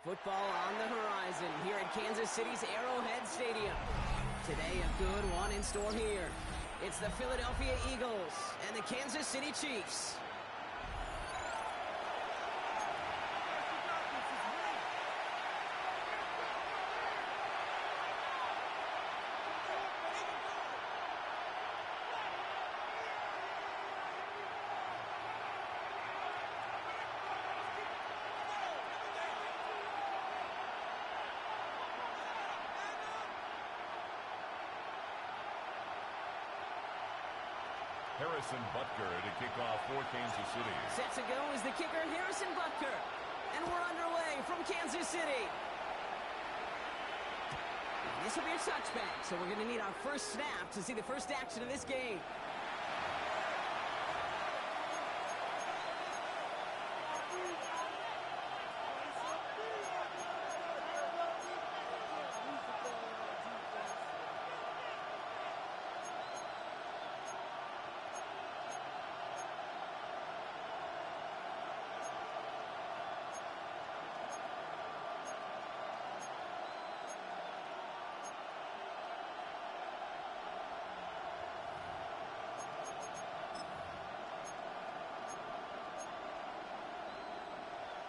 Football on the horizon here at Kansas City's Arrowhead Stadium. Today, a good one in store here. It's the Philadelphia Eagles and the Kansas City Chiefs. Harrison Butker to kick off for Kansas City. Set to go is the kicker, Harrison Butker. And we're underway from Kansas City. This will be a touchback, so we're going to need our first snap to see the first action of this game.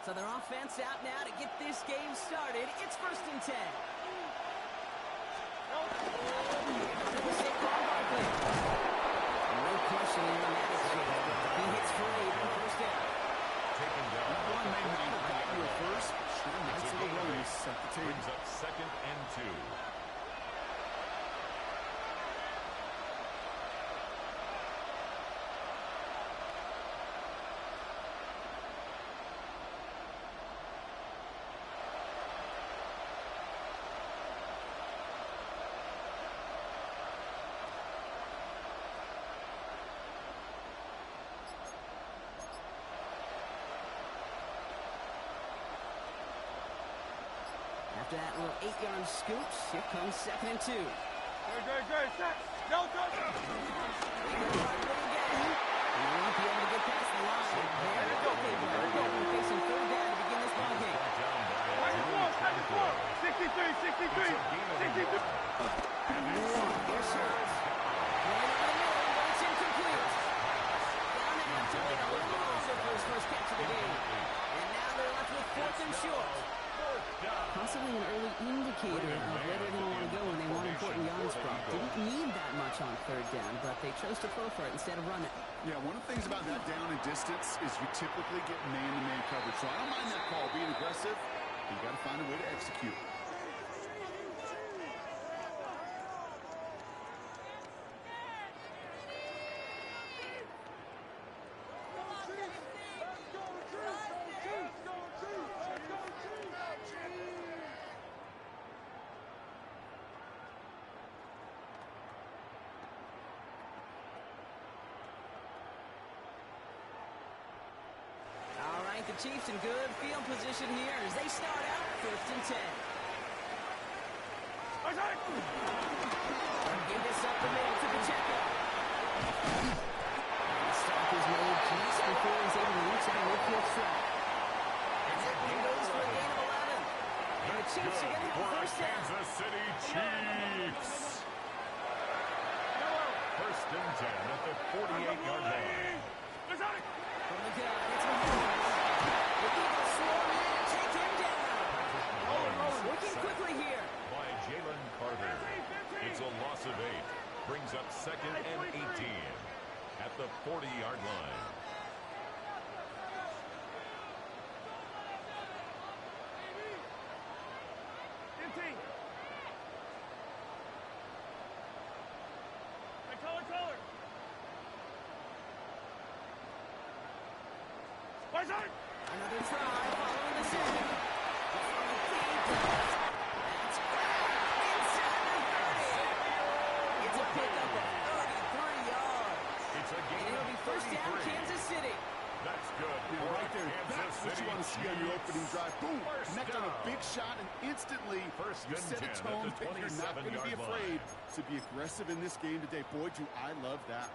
So their offense out now to get this game started. It's 1st and 10. No questioning on that exchange. He hits for 8 on 1st down. Taken down. One may have to go first. Nice little run. Set the table. Brings up 2nd and 2. After that little 8-yard scoop, here comes 2nd and 2. Good. Set. Go. They go hard again. He won't be able to get past the line. There we go. We're facing 3rd down to begin this ball game. 63. And here's Schultz. Running on the middle, but it's incomplete. Down they have to wait a little longer for his first catch of the game. And now they're left with 4th and short. Possibly an early indicator of where they're going to want to go when they want important yards from. Didn't need that much on 3rd down, but they chose to throw for it instead of run it. Yeah, one of the things about that down and distance is you typically get man-to-man coverage. So I don't mind that call, being aggressive. But you got to find a way to execute. The Chiefs in good field position here as they start out 1st and 10. Give this up the middle to Pacheco. The stop is made just before he's able to reach that midfield strike. And that one goes for a gain of 11. And the Chiefs are going to have a first down. Kansas City Chiefs. 1st and 10 at the 48-yard line. From the gun, it's Mahomes. The Eagles swarm in and take him down. Working quickly here. By Jalen Carter. It's a loss of 8. Brings up 2nd and 18 at the 40-yard line. Another try following the decision. That's grabbed inside the 30. It's a pickup of 33 yards. It's a gain. And it'll be 1st down, Kansas City. That's good. Yeah, right there. That's what you want to see on your opening drive. Boom. Connect on a big shot, and instantly you set a tone that you're not going to be afraid to be aggressive in this game today. Boy, do I love that.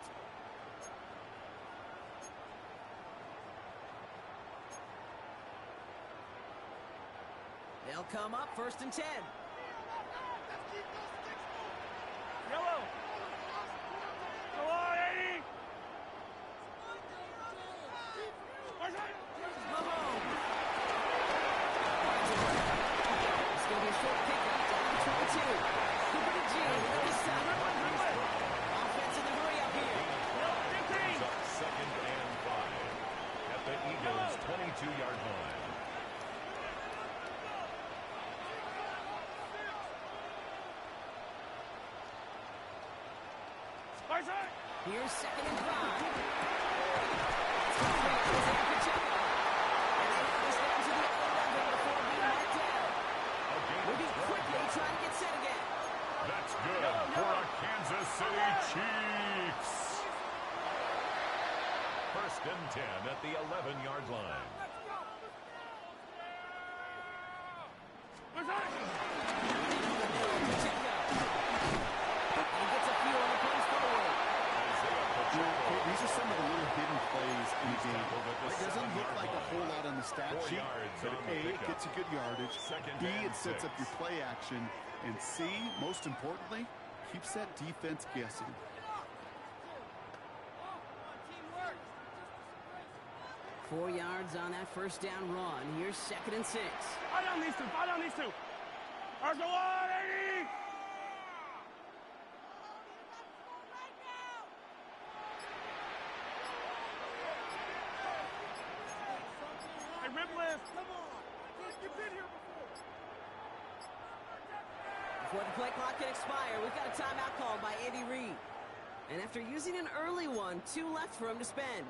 They'll come up 1st and 10. Yellow. Go on, 80. Mahomes. It's going to be a short pickup down 22. Cooper to G. This time. Offense in the hurry up here. Brings up 2nd and 5 at the Eagles' 22-yard line. Here's 2nd and 5. It's complete. Isaiah Pacheco. And they have this down to the 11 before being let down. We'll be quickly trying to get set again. That's good for our Kansas City Chiefs. 1st and 10 at the 11-yard line. Pacheco. And gets a few on the punch forward. These are some of the little hidden plays in the game. It doesn't look like a whole lot on the stat sheet, but A, it gets you good yardage, B, it sets up your play action, and C, most importantly, keeps that defense guessing. Four yards on that 1st down run. Here's 2nd and 6. Fight on these two. Fight on these two. Let's go on, 80. Hey, rip lift. Come on. You've been here before. Before the play clock can expire, we've got a timeout called by Andy Reid. And after using an early one, 2 left for him to spend.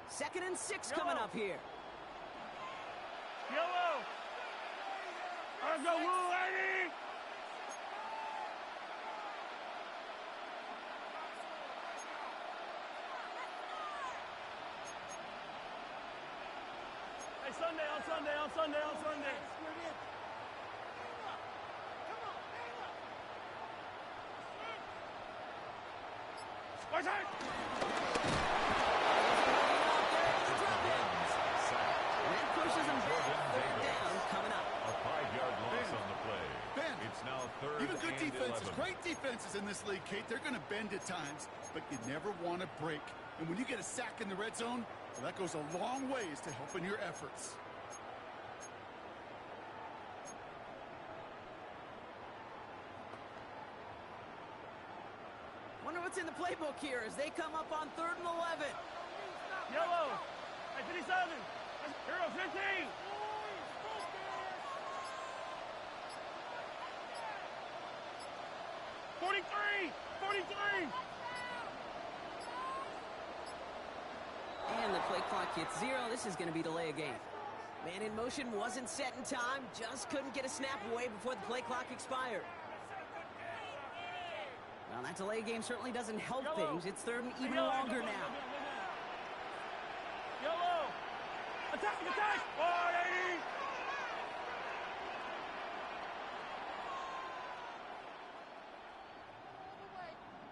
Second and 6 coming up here. Yellow. Let's go, Woo, 80. Hey, Sunday, on Sunday, on Sunday, on Sunday. Watch out! And that pushes him back. 3rd down coming up. A 5-yard loss on the play. Ben, It's now 3rd even good and defenses, 11. great defenses in this league, Kate, they're going to bend at times, but you never want to break. And when you get a sack in the red zone, well, that goes a long ways to helping your efforts. Wonder what's in the playbook here as they come up on 3rd and 11. Yellow. Hey, 57. Hero 15. And the play clock hits 0. This is going to be delay a game. Man in motion wasn't set in time. Just couldn't get a snap away before the play clock expired. Well, that delay game certainly doesn't help things. It's 3rd and even longer now. Yellow. Attack, attack. 180.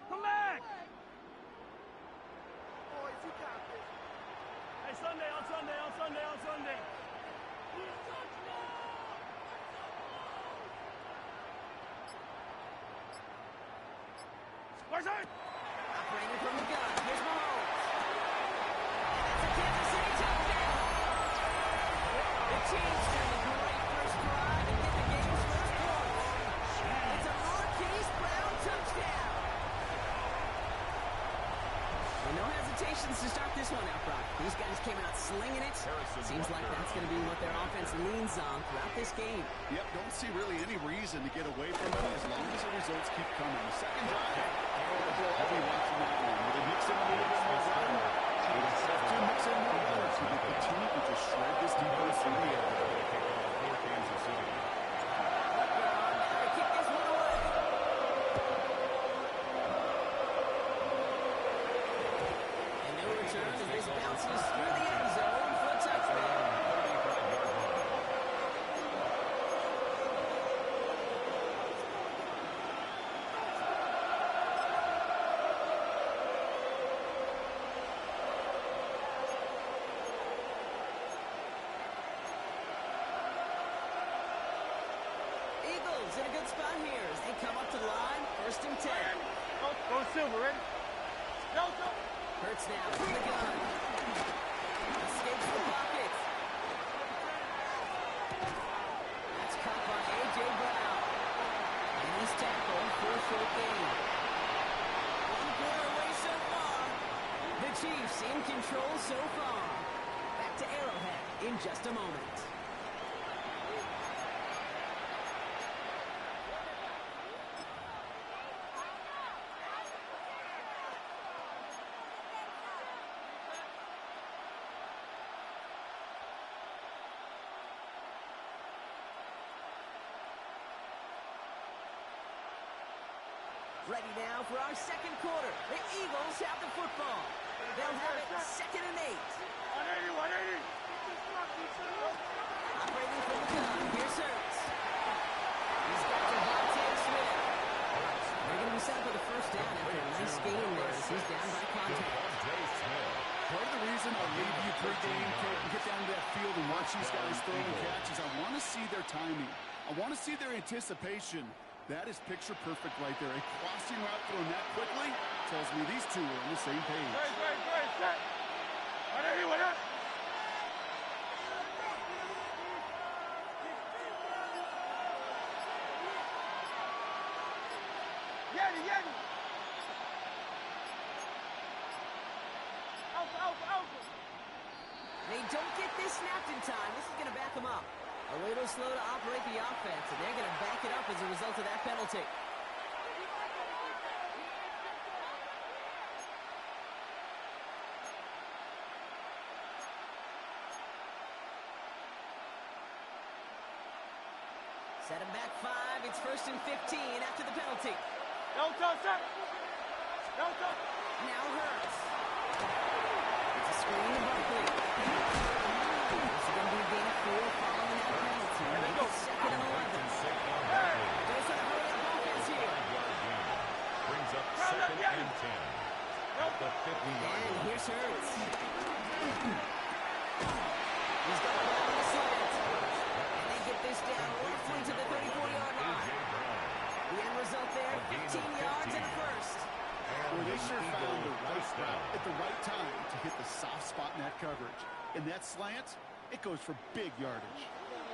Come back. Boys, you got this. Hey, Sunday, on Sunday, on Sunday, on Sunday. Where's it? Operating from the gun. Here's Mahomes. And that's a Kansas City touchdown. The Chiefs during a great first drive and get the game's first points. It's a Marquise Brown touchdown. And no hesitations to start this one out, Brock. These guys came out slinging it. Seems like that's going to be what their offense leans on throughout this game. Yep, don't see really any reason to get away from it as long as the results keep coming. The second drive, I'll be watching that one. Will they mix in a little bit more run? Will they have to mix in more run? So they continue to just shred this defense in the air. Kansas City. They kick this one away. And no return as this bounces through the end zone for a touchdown. in a good spot here as they come up to the line. 1st and 10. Go Silver, ready? Go. Hurts now from the gun. Escapes the pocket. That's caught by A.J. Brown. And he's tackled for a short gain. 1 quarter away so far. The Chiefs in control so far. Back to Arrowhead in just a moment. Ready now for our 2nd quarter. The Eagles have the football. They'll have it 2nd and 8. 180. Operating from the gun. Here's Hurts. He's got Devontae Smith. They're going to be set up with a 1st down after a nice gain there as he's down by contact. Part of the reason I leave you pregame, get down to that field and watch these guys throw and catch is I want to see their timing. I want to see their anticipation. That is picture perfect right there. A crossing route thrown that quickly tells me these two are on the same page. Great, set. 180. Yeti. Out. They don't get this snapped in time. This is going to back them up. A little slow to operate the offense, and they're going to back it up as a result of that penalty. Set him back 5. It's 1st and 15 after the penalty. Don't touch. Now Hurts. It's a screen to Buckley. This is going to be a gain of 4 following that penalty. Make it 2nd and 11. They're trying to hurry up offense here. Brings up 2nd and 10. At the 50-yard And line. here's Hurts. He's got a ball on the slant. And they get this down roughly to the 34-yard line. The end result there, 15 yards and a 1st. Well, they sure found the right route at the right time to hit the soft spot in that coverage. And that slant, it goes for big yardage.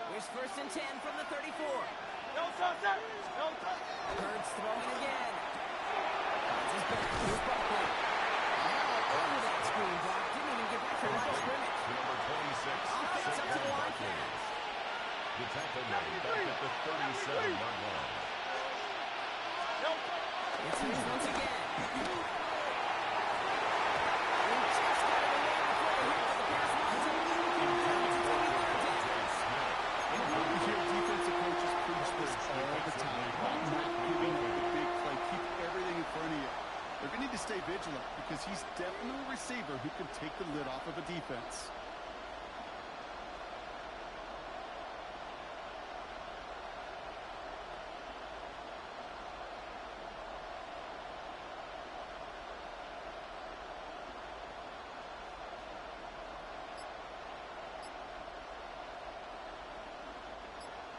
Here's 1st and 10 from the 34. Don't touch. Hurts throwing again. Finds his back. Here's Buckley. Now over that screen block. Didn't even get back to the line of scrimmage. Number 26. Offense up to the line fast. The tackle made back at the 37-yard line. It's his once again. He just got it away before the hit of the pass mountain. You hear defensive coaches preach this all the time. Not giving up the big play. Keep everything in front of you. They're going to need to stay vigilant because he's definitely a receiver who can take the lid off of a defense.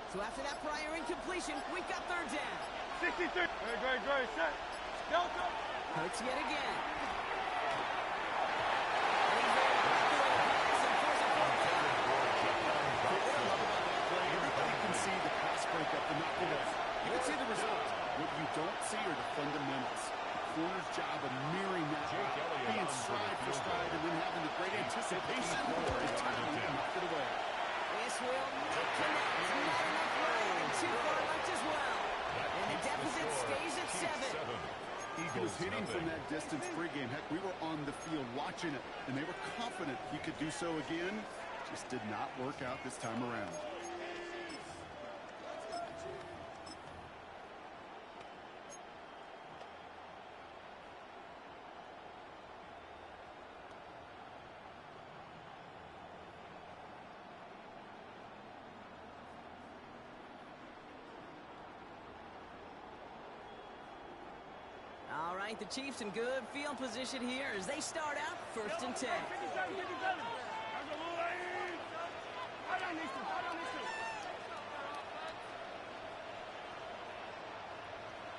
So after that prior incompletion, we've got 3rd down. 63. Great, set. Don't touch. Hurts yet again. He's there to block away the pass and force a 4th down. What I love about that play, everybody can see the pass breakup, the knock away. You can see the result. What you don't see are the fundamentals. The corner's job of mirroring that route, being stride for stride, and then having the great anticipation is timing to knock it away. This will not connect. Not enough room. And too far left as well. And the deficit stays at 7. He was hitting from that distance pregame. Heck, we were on the field watching it, and they were confident he could do so again. Just did not work out this time around. All right, the Chiefs in good field position here as they start out 1st and 10. 57.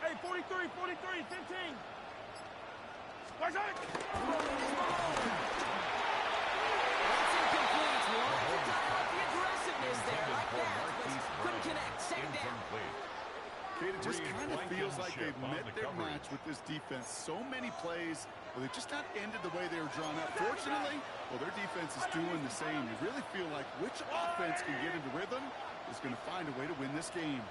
Hey, 43, 43, 15. Where's that? That's incomplete. Wanted to dial up the aggressiveness there like that, but couldn't connect. Second down. Kate, it just kind of feels like they've met their match with this defense. So many plays, well, they've just not ended the way they were drawn up. Fortunately, well, their defense is doing the same. You really feel like which offense can get into rhythm is going to find a way to win this game.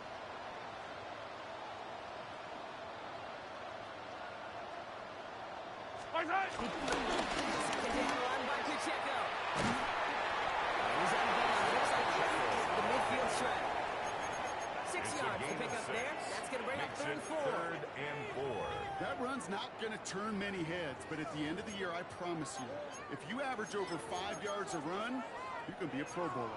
Second down run by Pacheco. He's unbound. Looks like the midfield stretch. 6 yards to pick up there. That's going to bring up 3rd and 4. 3rd and 4. That run's not going to turn many heads, but at the end of the year, I promise you, if you average over 5 yards a run, you can be a Pro Bowler.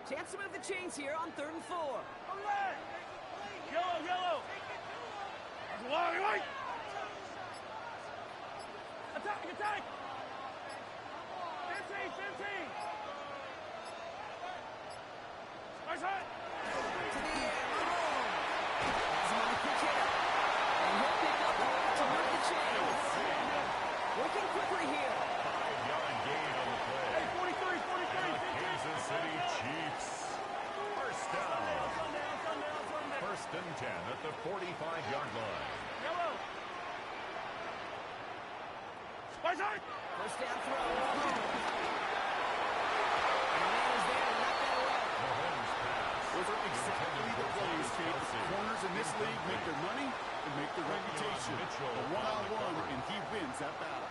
Chance to move the chains here on 3rd and 4. Yellow, yellow. Wait. Attack, attack. 15, 15. Nice hit. To the air, Mahomes. Has him on the pitch hit. And he'll pick up to move the chains. Working quickly here. 5-yard gain on the play. Hey, 43, 43, 15. Kansas City Chiefs. First down. Sundown. 1st and 10 at the 45-yard line. Yellow. Nice hit. First down throw. Mahomes. And the man is there to knock that away. Mahomes pass. Those are exactly the plays, Kate, that the corners in this league make their money and make their reputation. A one-on-one, and he wins that battle.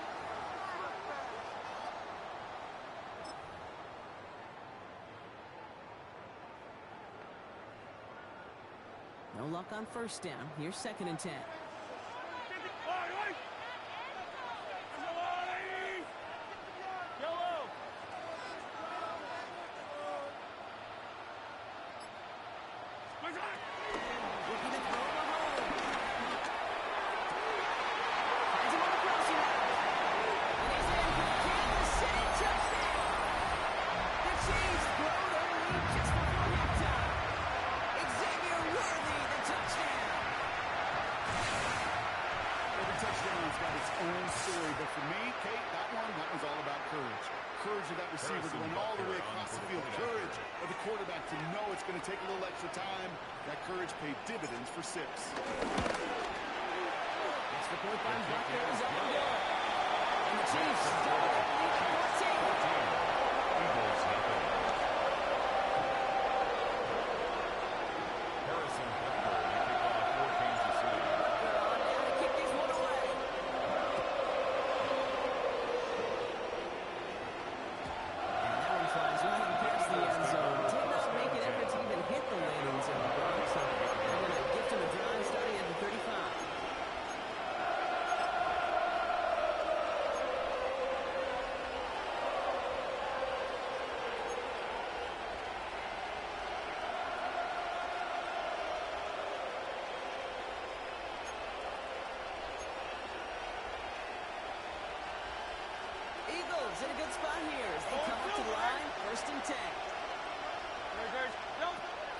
No luck on first down. Here's 2nd and 10. Yellow. Looking to throw Mahomes. Finds him on the crossing route. And he's in for the Kansas City touchdown. The Chiefs grow their lead just before halftime. Xavier Worthy, the touchdown. Every touchdown's got its own story, but for me, Kate, that one's all about courage. Courage of that receiver to run all the way across the field. Courage of the quarterback to know it's going to take a little extra time. That courage paid dividends for 6. Extra point by Buckner is up and good. And the Chiefs double that lead to 14. Eagles have it. Harrison Butker to kick off for Kansas City. They're on now to kick this one away. And that one flies right in past the end zone. Did not make an effort to even hit the landing zone. So they're going to gift him a drive starting at the 35. Eagles in a good spot here as they come up to the line. 1st and 10.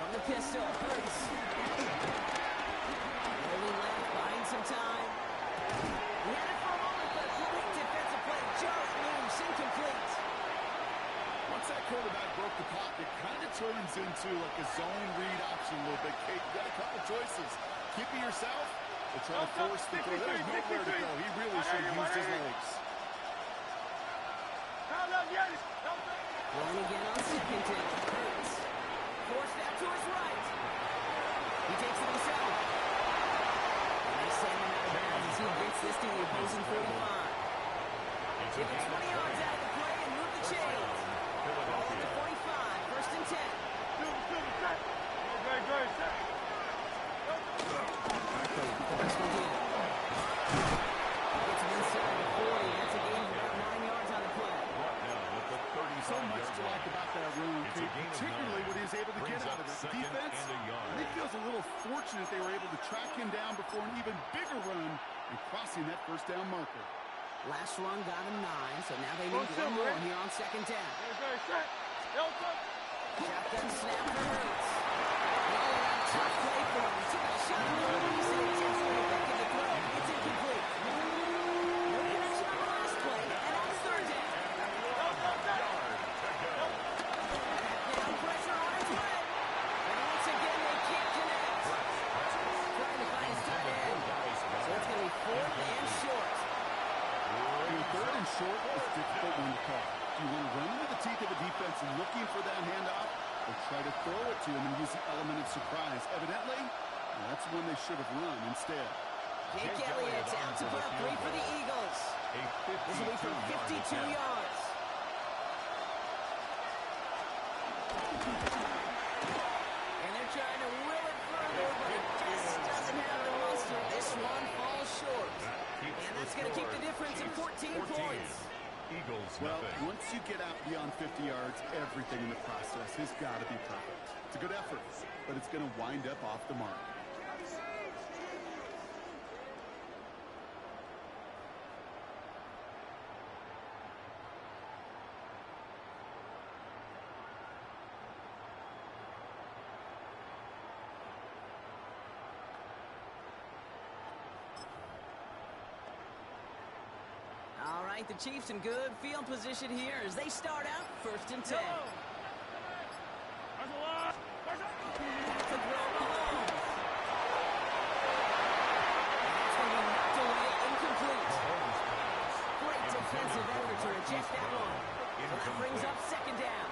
From the pistol, Hurts. Rolling left, buying some time. He had it for a moment, but a great defensive play. Just loose, incomplete. Once that quarterback broke the pocket, kind of turns into like a zone read option a little bit. Kate, you got a couple choices. Keep it yourself or try to force the throw. There's nowhere to go. He really should have used his legs. Going again on 2nd and 10. Hurts. Forced out to his right. He takes it himself. And they send him out of bounds as he gets this to the opposing 45. Give it 20 yards out of the play and move the chains. Ball at the 45. 1st and 10. First and 10. Gets him inside the 40. That's a gain of about 9 yards on the play. So much to like about that run, Kate, particularly what he was able to get out of it. The defense, I think, feels a little fortunate they were able to track him down before an even bigger run and crossing that 1st down marker. Last run got him 9, so now they need one more here on second down. Shotgun snap for Hurts. Oh, tough play for him. He took a shot on the release and it just went back in the throw. It's incomplete. No connection on the last play, and on third down. Down pressure on its way. And once again, they can't connect. Trying to find his tight end. So it's going to be 4th and short. Third and short is a difficult one to call. Do you want to run into the teeth of the defense looking for that handoff, or try to throw it to him and use the element of surprise? Evidently, that's one they should have run instead. Jake Elliott's out to put up 3 for the Eagles. This will be from 52 yards. And they're trying to will it further, but it just doesn't have the muster. This one falls short. And that's going to keep the difference at 14 points. Eagles, well, nothing. once you get out beyond 50 yards, everything in the process has got to be perfect. It's a good effort, but it's going to wind up off the mark. All right, the Chiefs in good field position here as they start out 1st and 10. That's a throw to Mahomes. That's going to be knocked away, incomplete. Great defensive effort to reject that one. So that brings up 2nd down.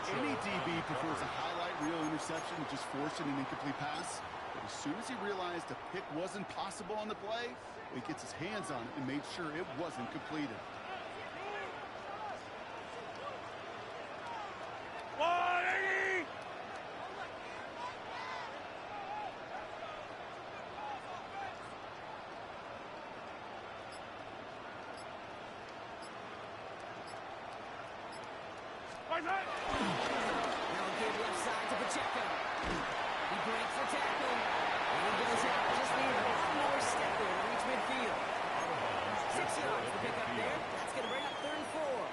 Any DB prefers a highlight reel interception to just forcing an incomplete pass. But as soon as he realized a pick wasn't possible on the play, he gets his hands on it and made sure it wasn't completed. Now give left side to Pacheco. He breaks the tackle. And he goes out. Just needed one more step there to reach midfield. 6 yards to pick up there. That's going to bring up 3rd and 4.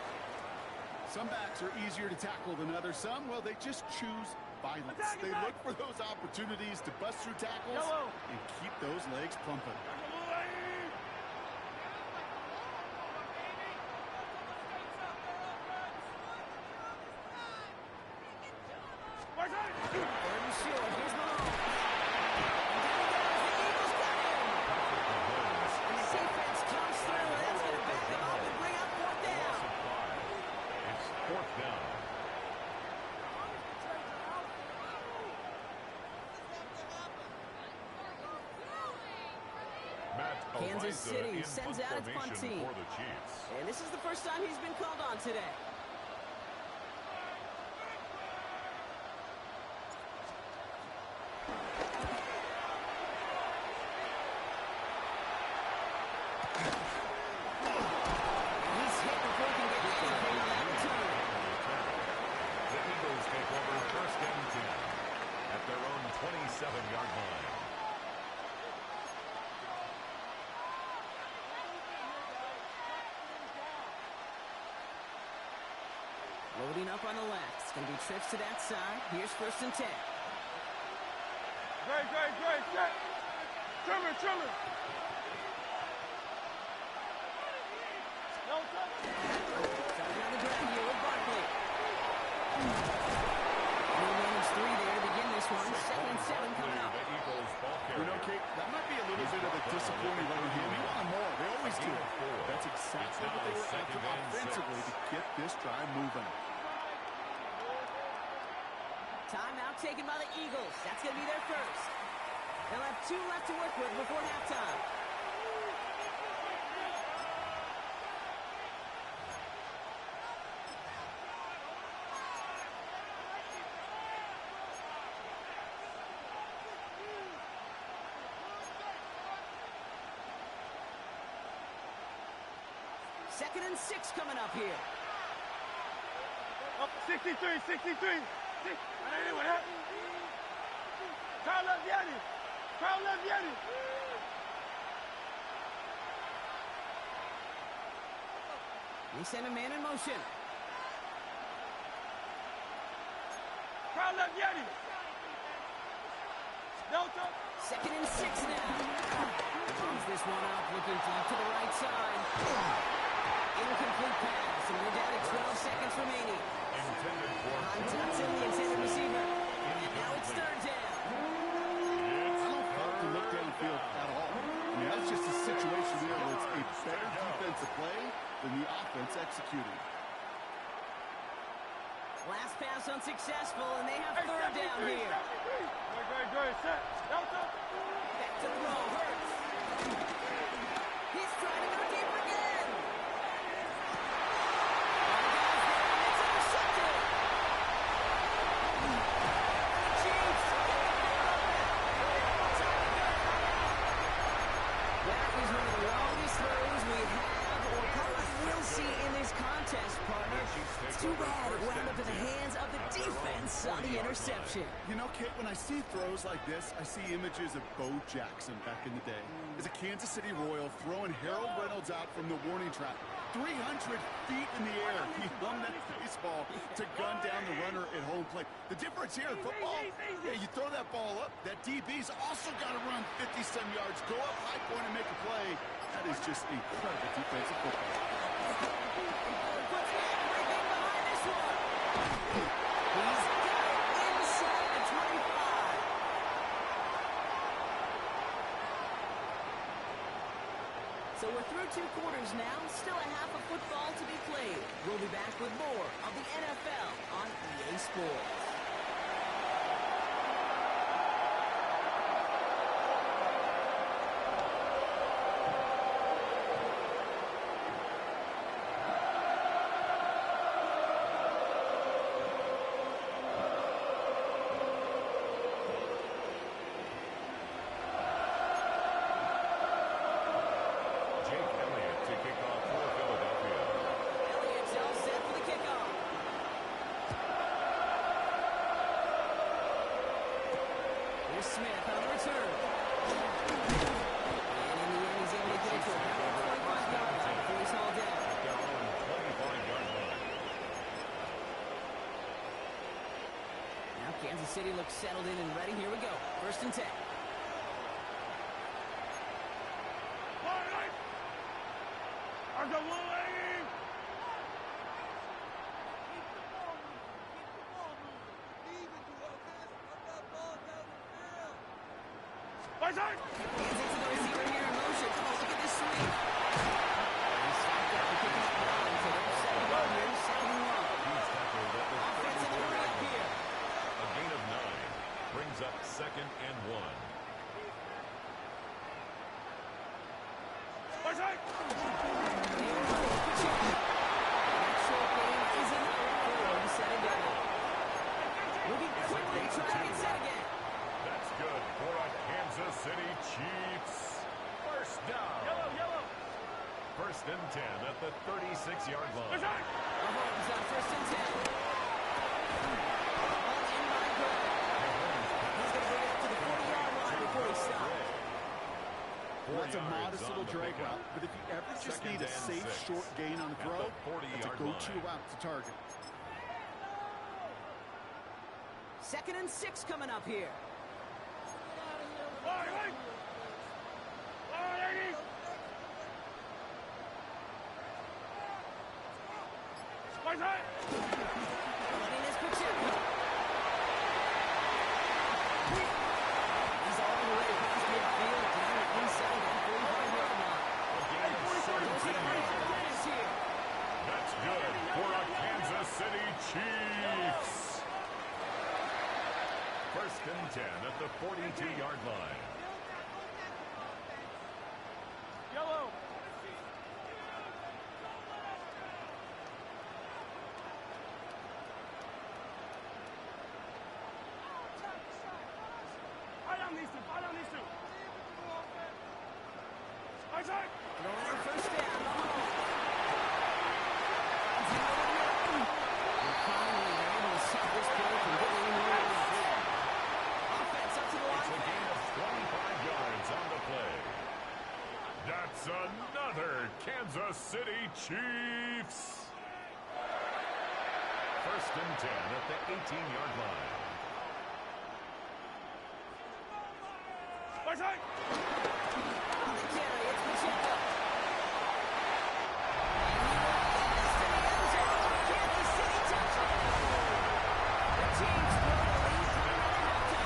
Some backs are easier to tackle than others. Some, well, they just choose violence. They look for those opportunities to bust through tackles and keep those legs pumping. Kansas City sends out its punt team. And this is the first time he's been called on today. He's hit before he can get anything on that return. The Eagles take over 1st and 10 at their own 27-yard line. Loading up on the left. It's going to be trips to that side. Here's 1st and 10. Great. Trimmer. No touch. Starting on the ground here with Barkley. Manage 3 there to begin this one. 2nd and 7 coming up. You know, Kate, that might be a little bit of a disappointing run here. We want more. They always do. That's exactly what they were after offensively to get this drive moving. Timeout taken by the Eagles. That's going to be their first. They'll have 2 left to work with before halftime. Second and 6 coming up here. Up 63. What happened? Carl left Yanni. They send a man in motion. Crowd left Yeti. Delta. 2nd and 6 now. Comes this one up, looking deep to the right side. Incomplete pass, and we're down to 12 seconds remaining. Intended for On touch of the intended receiver. And now it's 3rd down. I don't have to look downfield at all. I mean, that's just a situation there where it's a better defensive play than the offense executing. Last pass unsuccessful, and they have 3rd down here. Good. Set. Delta. Back to throw. Hurts. He's trying to go deeper again. It's intercepted. Chiefs. That is one of the longest throws we have or probably will see in this contest, partner. It's too bad it wound up in the hands of the defense on the interception. You know, Kit, when I see throws like this, I see images of Bo Jackson back in the day. As a Kansas City Royal throwing Harold Reynolds out from the warning track. 300 feet in the air. He hung that baseball to gun down the runner at home plate. The difference here in football, yeah, you throw that ball up, that DB's also got to run 50-some yards, go up high point and make a play. That is just incredible defensive football. Puts everything behind this one. He's got it inside the 25. So we're through 2 quarters now. Still a half of football to be played. We'll be back with more of the NFL on EA Sports. Smith on the return. And in the end, he's able to get it to about 25 yards before he's hauled down. 25-yard line. Now Kansas City looks settled in and ready. Here we go. 1st and 10. I'm the one. Hands it to the receiver here in motion. Oh, look at this swing. He's stopped after picking up the line. So they're 7 here, 2nd and 1. He's tackled at the Offensive hurry up here. A gain of 9 brings up 2nd and 1. That short game isn't over. Set again. Moving quickly, trying to get set again. That's good for a Kansas City Chiefs. 1st down. Yellow. 1st and 10 at the 36-yard line. Mahomes on 1st and 10. Ball in by Gray. He's going to bring it up to the 40-yard line before he stops. That's a modest little drag route, but if you ever just need a safe, short gain on the throw, it's a go-to route to target. 2nd and 6 coming up here. Martinez Pacheco. He's all the way across midfield, down the inside that 45-yard line. Goes to the right for Dennis here. That's good for a Kansas City Chiefs. 1st and 10 at the 42-yard line. Yellow. Fight on these two. Isaac. Throwing on 1st down. And finally, they're able to stop this play from getting any more than that. Offense up to the line. It's a gain of 25 yards on the play. That's another Kansas City Chiefs. First and 10 at the 18-yard line. On the carry, it's Pacheco. Kansas City touchdown. The Chiefs blow the lead coming into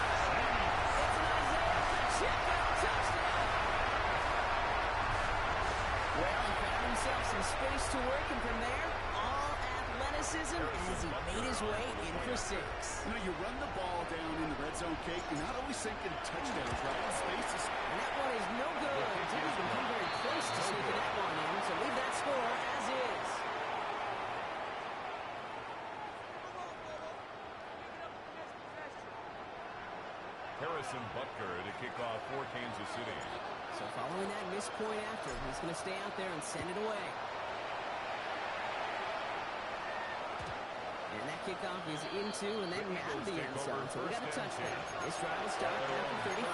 halftime. It's an Isaiah Pacheco touchdown. Well, he found himself some space to work, and from there, all athleticism as he made his way in for 6. You know, you run the ball down in the red zone, Kate, you're not always thinking touchdowns, right? Space is... And that one is no good. Didn't even come very close to sneaking that one in, so leave that score as is. Harrison Butker to kick off for Kansas City. So following that missed point after, he's going to stay out there and send it away. And that kickoff is into and then out of the end zone. So we got a touchdown. This drive will start after 35.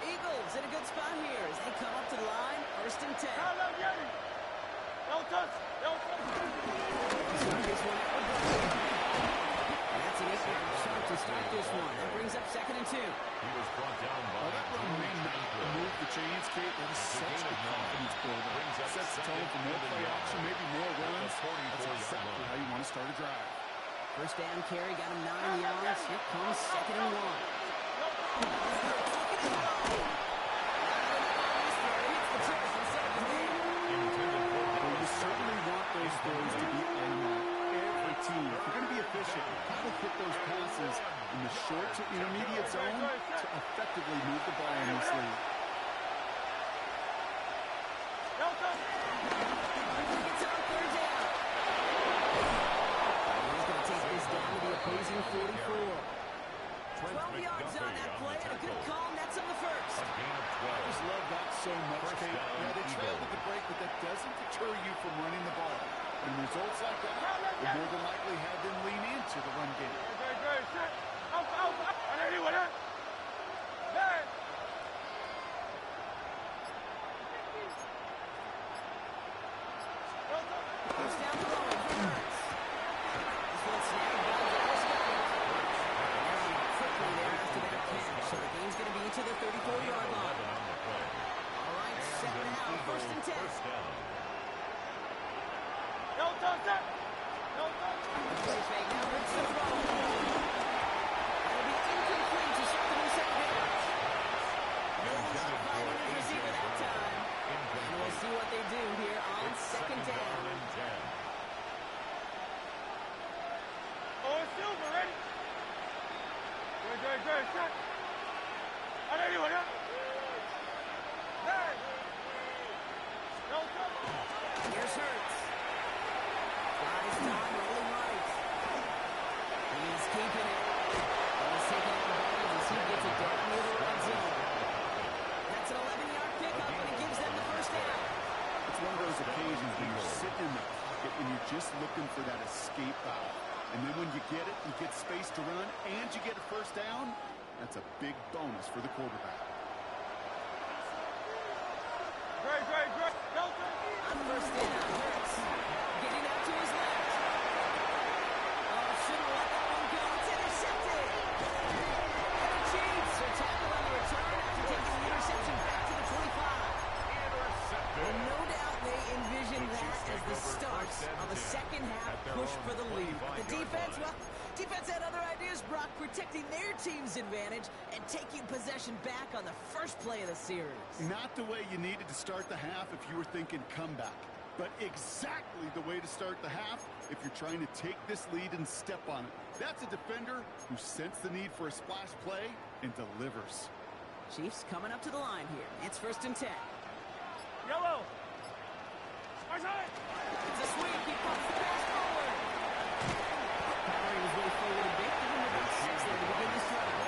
Eagles in a good spot here as they come up to the line. First and 10. Start this one out with and that's an 8-yard shot to start this one. That brings up second and 2. He was brought down by that run may not move the chains, Kate. That is such a confidence builder. Sets the tone for more play action, maybe more runs. That's exactly how you want to start a drive. First down carry, got him 9 yards. Here comes second and 1. Certainly want those throws to be automatic. Every team, if you're going to be efficient, you got to hit those passes in the short to intermediate zone to effectively move the ball in this league. It's on third down. He's going to take this down to the opposing 44. 12 yards on that play and a good call, and that's on the first. A gain of 12. I just love that so much, Kate. Yeah, they trailed at the break, but that doesn't deter you from running the ball. And results like that will more than likely have them lean into the run game. First down throwing. This one snagged by Dallas Goedert. Quickly there after that catch. So the game's going to be to the 34-yard line. All right, second and out, first and 10. Play fake now, Ritz the throw. That'll be incomplete to start the new set of downs. No luck finding his receiver that time. And we'll see what they do here on second down. Here's Hurts. Flies down, rolling right. He's keeping it. He's taking out the balls as he gets it down near the red zone. That's an 11-yard pickup, and it gives them the first down. It's one of those occasions when you're sitting in the pocket and you're just looking for that escape valve. And then when you get it, you get space to run, and you get a first down, that's a big bonus for the quarterback. On first down, Hurts getting out to his left. Oh, shouldn't let that one go. It's intercepted. And the Chiefs are tackled on the return after taking the interception back to the 25. And no doubt they envision that as the start of a second-half push for the lead. The defense, well, defense had other ideas, Brock, protecting their team's advantage and taking possession back on the first play of the series. Not the way you needed to start the half if you were thinking comeback, but exactly the way to start the half if you're trying to take this lead and step on it. That's a defender who sensed the need for a splash play and delivers. Chiefs coming up to the line here. It's first and 10. Yellow. It's a sweep. He pumps the pass forward. Powering his way forward a bit. Give him about 6 there to begin this drive.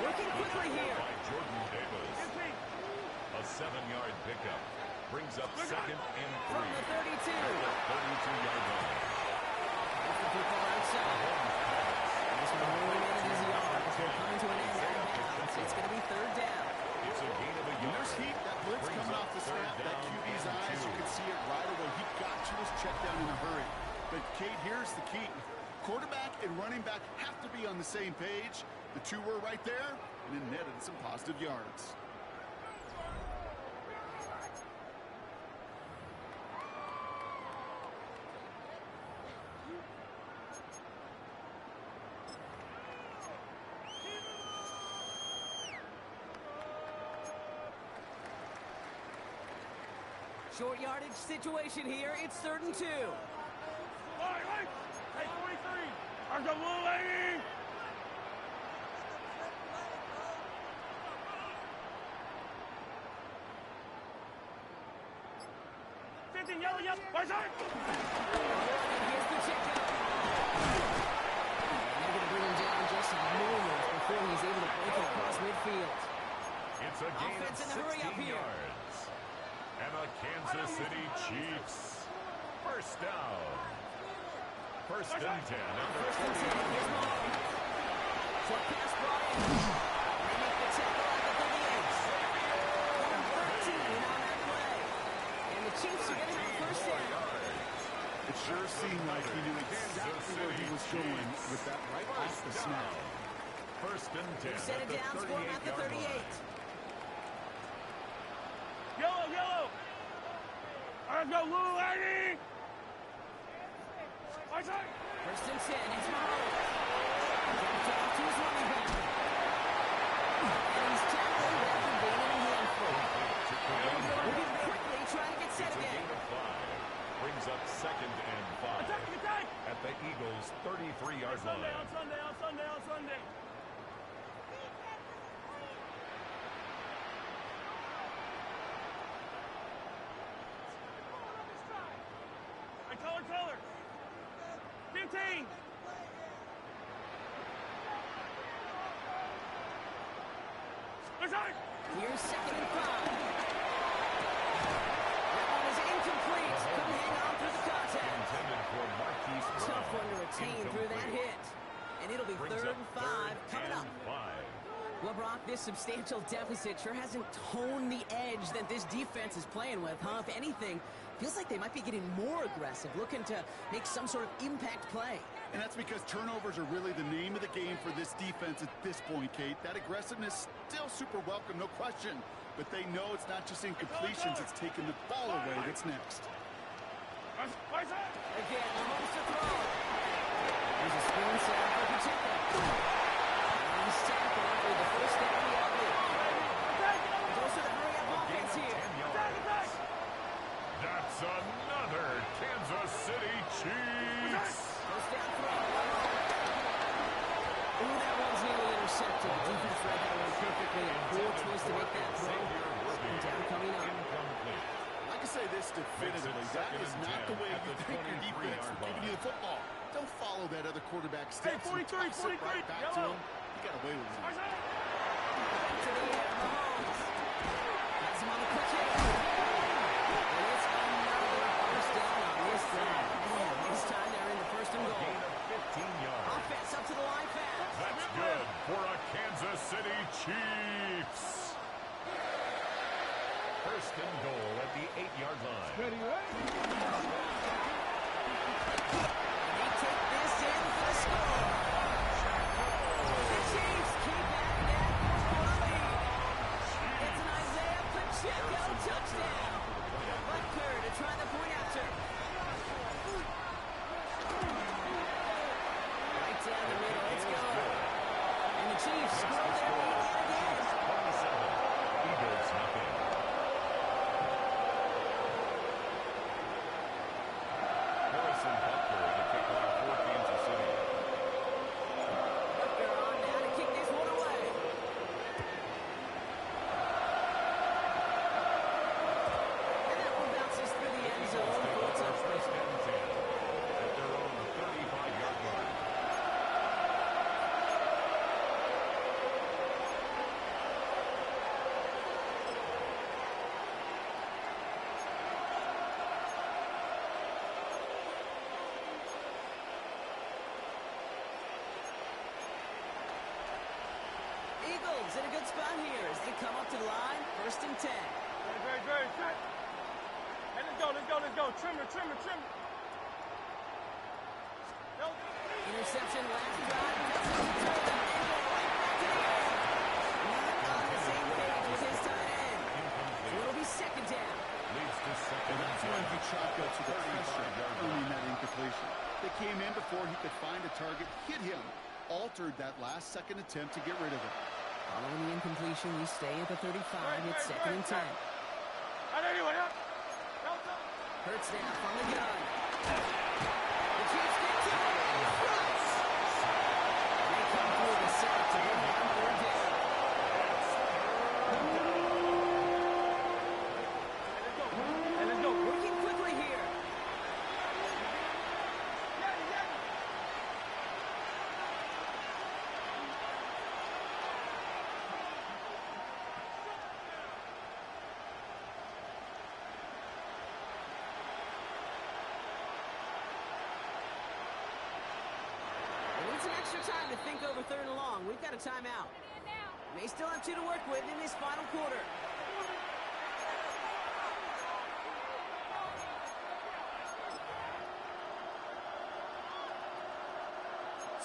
Working quickly here. Jordan Davis. Quarterback and running back have to be on the same page. The two were right there, and it netted some positive yards. Short yardage situation here. It's 3rd and 2. Wait! Hey, 43! There's the blue lady! 15, yellow, right side! Here's the check down. They're going to bring him down just a moment before he's able to break it across midfield. It's a gain Offense in of a hurry up 16 here. yards. And the Kansas City Chiefs, first down. 1st and 10 at the 1st and 10. Here's 20. Mahomes. Short pass brought in. They make the tackle at the 38. Number 13 on that play. And the Chiefs are going to have first down. It sure seemed like he knew exactly where he was going with that right off the snap. 1st and 10 Set at it the down for him at the 38-yard 38. line. Yellow! There's the blue lady! Right side! 1st and 10. It's Mahomes. Dropped off to his running back. And he's tackled after gaining a handful. Moving quickly, trying to get set It's a again. gain of 5. Brings up 2nd and 5 Attack! at the Eagles' 33-yard line. On Sunday! Color! 15! Here's 2nd and 5. That one is incomplete. Couldn't hang on through the contact. Intended for Marquise Brown. Tough one to retain through that hit. And it'll be Brings 3rd up and 5 coming up. 5. Well, Brock, this substantial deficit sure hasn't toned the edge that this defense is playing with, huh? If anything, feels like they might be getting more aggressive, looking to make some sort of impact play. And that's because turnovers are really the name of the game for this defense at this point, Kate. That aggressive-ness still super welcome, no question. But they know it's not just incompletions, it's taking the ball away that's next. Again, Mahomes to throw. There's a screen set up for Pacheco. And he's tackled for the first down the alley. Goes to the hurry-up offense here. That's another Kansas City Chiefs. First down throw. Ooh, that one's nearly intercepted. The defense read that one perfectly. A poor choice to make that throw. And down coming up. Incomplete. I can say this definitively. That is not the way you think your defense will give you the football. Don't follow that other quarterback steps. Hey, 43, and toss it 43, right back to him. You got away with it. To the air, Mahomes. Has him on the quick hit. And it's another first down on this drive. Man, this time they're in the 1st and goal. Gain of 15 yards. Offense up to the line fast. That's good for a Kansas City Chiefs. 1st and goal at the 8-yard line. Ready, right? They take this in for the score. The Chiefs keep adding that for the lead. It's an Isaiah Pacheco touchdown. Butker to try the point after. Right down the middle. Let's go. And the Chiefs score their lead yet again. 27. Eagles nothing. Harrison Butler, the kickoff for Kansas City. Butker on now to kick this one away. And that one bounces through the end zone for a touchdown. 1st and 10 at their own 35-yard line. Eagles in a good spot here as they come up to the line. 1st and 10. Great. Hey, let's go. Trim it. Interception reception last drive. Doesn't deter them. They go right back to the air. Not on the same page with his tight end. So it'll be second down. Leads to second And and that's when 10. he chalked up to the pressure, 35-yard line. earning that incompletion. They came in before he could find a target, hit him, altered that last second attempt to get rid of it. Following the incompletion, we stay at the 35. It's second and 10. Hurts now from the gun. The Chiefs get to it. Fronts. They come through the sack to bring it on third down. Let's go. Working quickly here. They need some extra time to think over third and long. We've got a timeout. May still have 2 to work with in this final quarter.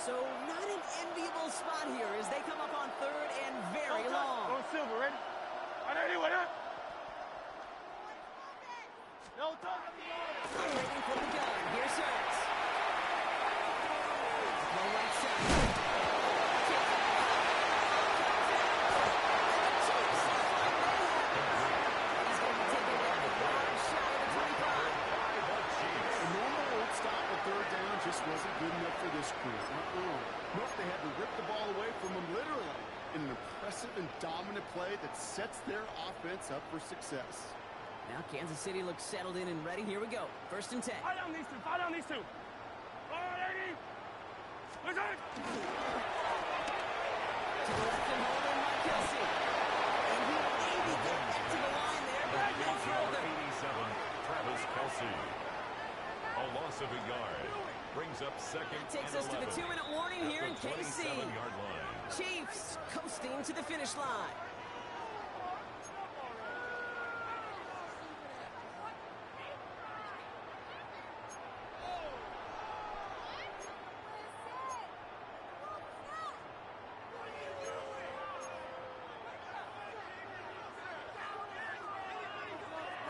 So not an enviable spot here as they come up on third and very long. On Silver, ready? No time. Waiting for the gun. Here's Hurts. The right side. Kick. Chiefs look like they have it. He's going to take it at the bottom shy of the 25. A normal old stop at third down just wasn't good enough for this crew. Nope, they had to rip the ball away from him literally in an impressive and dominant play that sets their offense up for success. Now Kansas City looks settled in and ready. Here we go. First and 10. Fire down these two. All right, listen. To the left and holding Mike Kelsey. And he maybe get back to the line there, but no further. 87, Travis Kelce. A loss of a yard. Brings up second That takes and us to the 11. 2-minute warning here in At the KC. 27-yard line. Chiefs coasting to the finish line.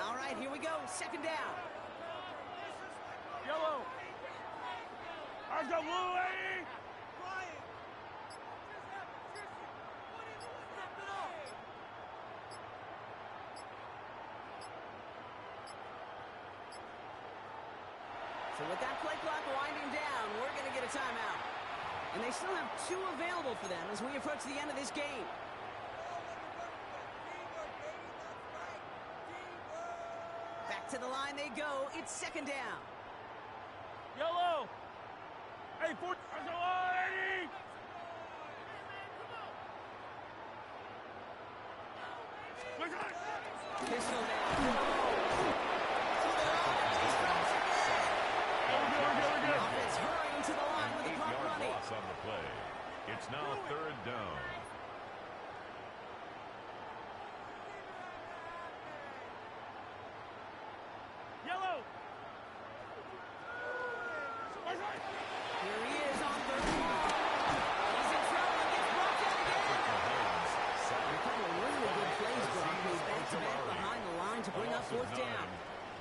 All right, here we go. Second down. Yellow. I got blue, lady. So with that play clock winding down, we're going to get a timeout. And they still have 2 available for them as we approach the end of this game. Back to the line they go. It's second down. Yellow. Hey, I got lady. Pistol now. Offense hurrying to the line with a clock 8-yard running. loss on the play. It's now third down. Yellow. Here he is on third and long. He's in trouble and gets brought down again. A couple of really good plays, Brock. He's back-to-back behind the line to bring up fourth down.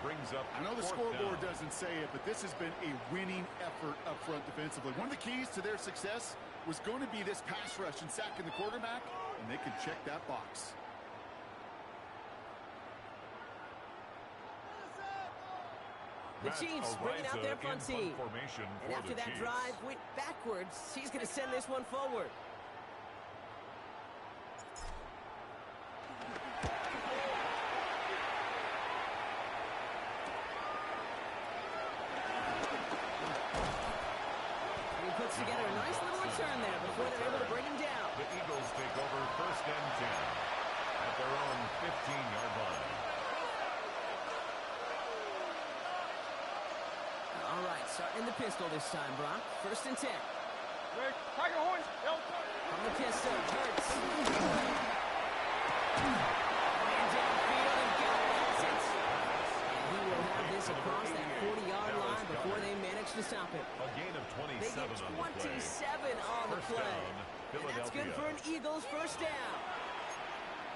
Brings up I know the fourth scoreboard down. doesn't say it, but this has been a winning effort up front defensively. One of the keys to their success was going to be this pass rush and sacking the quarterback, and they can check that box. The Chiefs bringing out their front team. Formation And for after the that Chiefs. drive went backwards, he's going to send this one forward. And he puts together a nice little return there before they're able to bring him down. The Eagles take over first and 10 at their own 15-yard line. All right, starting in the pistol this time, Brock. First and 10. Tiger horns. From the pistol, Hurts. Ran downfield and got past it. And he will have this across that 40-yard line before they managed to stop it. A gain of They 27 get on the play. 27 on the First play. down, And that's good for an Eagles first down.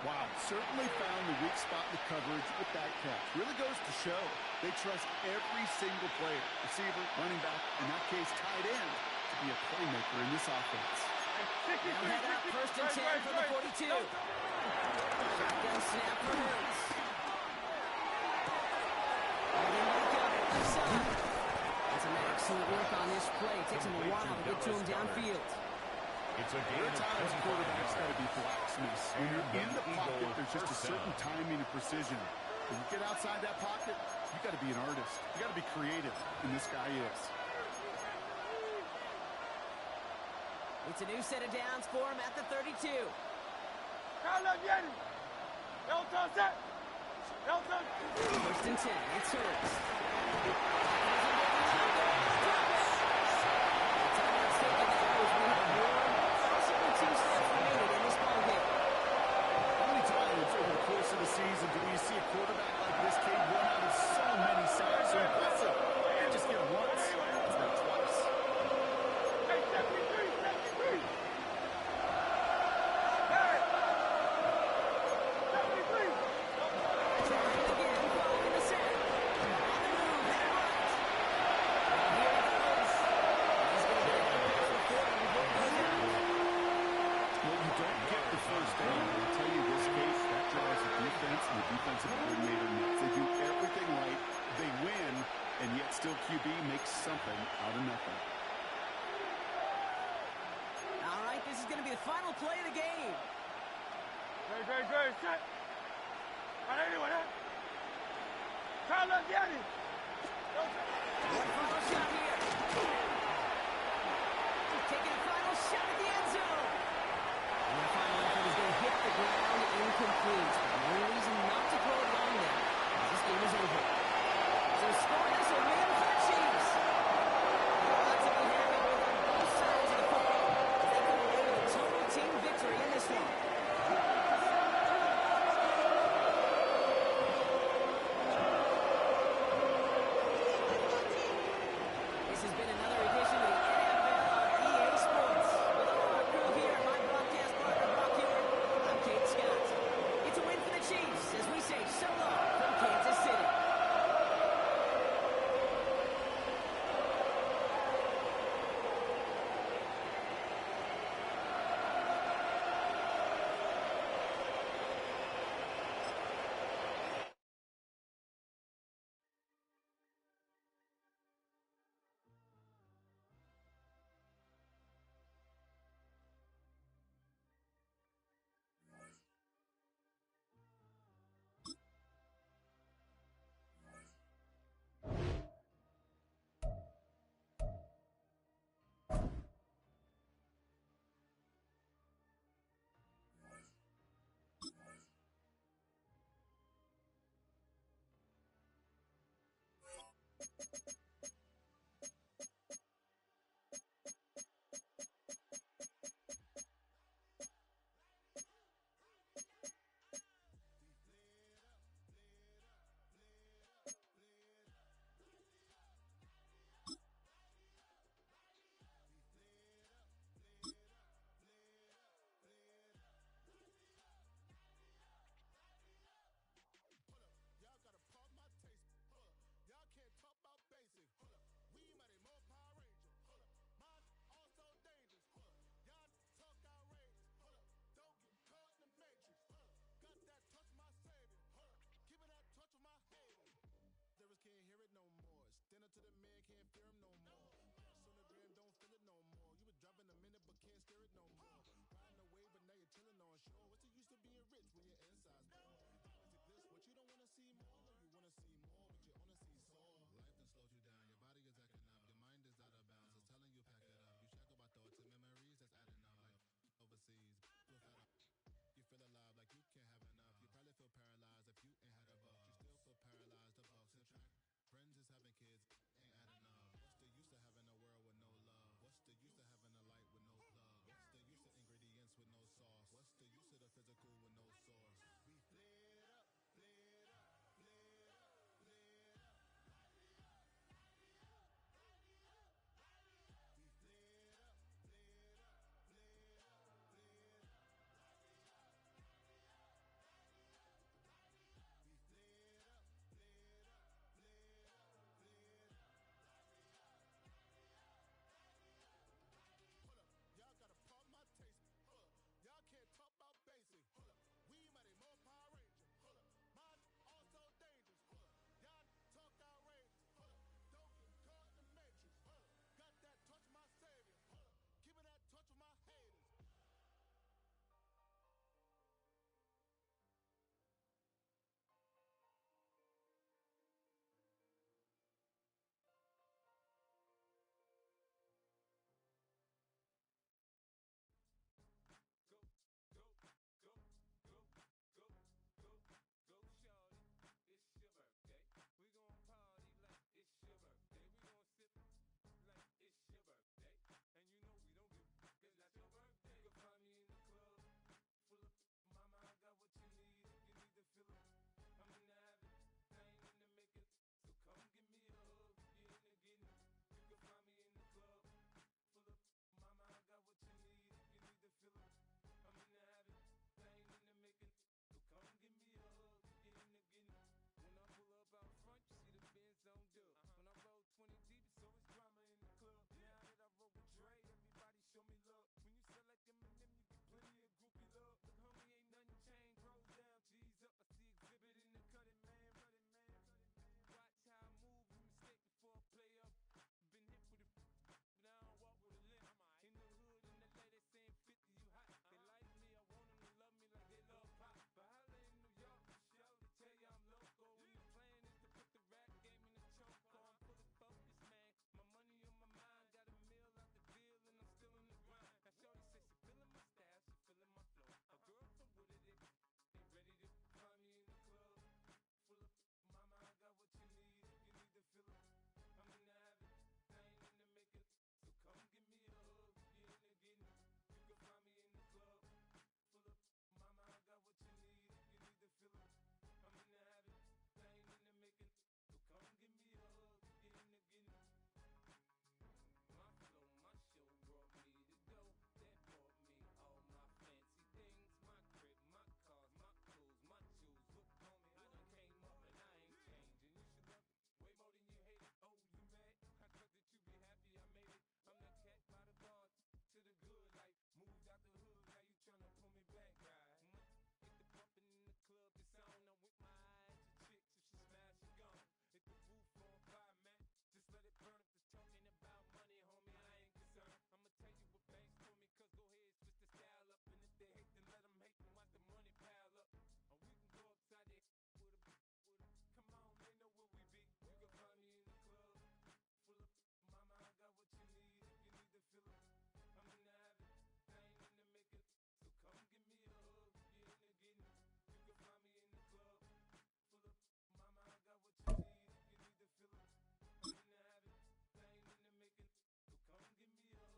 Wow, certainly found the weak spot in the coverage with that catch. Really goes to show they trust every single player, receiver, running back, in that case tight end, to be a playmaker in this offense. Now head up, first and 10 from the 42. Shotgun snap for Hurts. Holding back up, left side. And some excellent work on this play. Takes him a while to get to him downfield. It's a There gain are of times 25 quarterbacks got to yards. be blacksmiths. When you're in the pocket, Eagles there's just a first certain down. timing and precision. When you get outside that pocket, you got to be an artist. You got to be creative, and this guy is. It's a new set of downs for him at the 32. First and 10, it's Hurts. How many times over the course of the season do we see a quarterback like this kid run out of so many sacks? So impressive. And just get it once, it's not twice. Well, you don't get the first down. I'll tell you this case, that drives the defense and the defensive coordinator nuts. They do everything right. They win, and yet still QB makes something out of nothing. All right, this is going to be the final play of the game. One final shot here. Taking a final shot